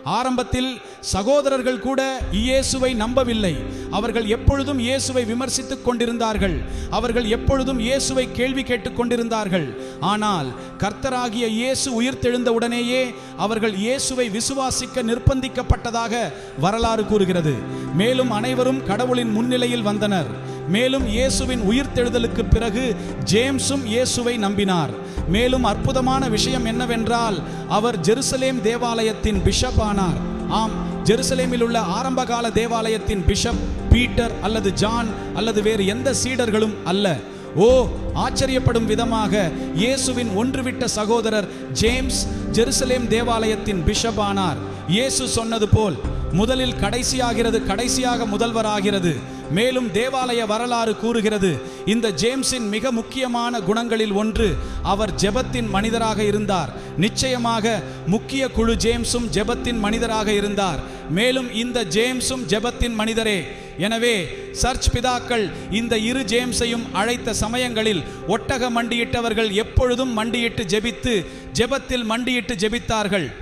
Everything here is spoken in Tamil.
ஆரம்பத்தில் சகோதரர்கள் கூட இயேசுவை நம்பவில்லை. அவர்கள் எப்பொழுதும் இயேசுவை விமர்சித்துக் கொண்டிருந்தார்கள். அவர்கள் எப்பொழுதும் இயேசுவை கேள்வி கேட்டுக் கொண்டிருந்தார்கள். ஆனால் கர்த்தராகிய இயேசு உயிர்த்தெழுந்த உடனேயே அவர்கள் இயேசுவை விசுவாசிக்க நிர்பந்திக்கப்பட்டதாக வரலாறு கூறுகிறது. மேலும் அனைவரும் கடவுளின் முன்னிலையில் வந்தனர். மேலும் இயேசுவின் உயிர்த்தெழுதலுக்கு பிறகு ஜேம்ஸும் இயேசுவை நம்பினார். மேலும் அற்புதமான விஷயம் என்னவென்றால், அவர் ஜெருசலேம் தேவாலயத்தின் பிஷப் ஆனார். ஆம், ஜெருசலேமில் உள்ள ஆரம்பகால தேவாலயத்தின் பிஷப் பீட்டர் அல்லது ஜான் அல்லது வேறு எந்த சீடர்களும் அல்ல. ஓ, ஆச்சரியப்படும் விதமாக இயேசுவின் ஒன்றுவிட்ட சகோதரர் ஜேம்ஸ் ஜெருசலேம் தேவாலயத்தின் பிஷப் ஆனார். இயேசு சொன்னது போல் முதலில் கடைசியாகிறது, கடைசியாக முதல்வராகிறது. மேலும் தேவாலய வரலாறு கூறுகிறது, இந்த ஜேம்ஸின் மிக முக்கியமான குணங்களில் ஒன்று, அவர் ஜெபத்தின் மனிதராக இருந்தார். நிச்சயமாக முக்கிய குழு ஜேம்ஸும் ஜெபத்தின் மனிதராக இருந்தார். மேலும் இந்த ஜேம்ஸும் ஜெபத்தின் மனிதரே. எனவே சர்ச் பிதாக்கள் இந்த இரு ஜேம்ஸையும் அழைத்த சமயங்களில் ஒட்டக மண்டியிட்டவர்கள் எப்பொழுதும் மண்டியிட்டு ஜெபித்து ஜெபத்தில் மண்டியிட்டு ஜெபித்தார்கள்.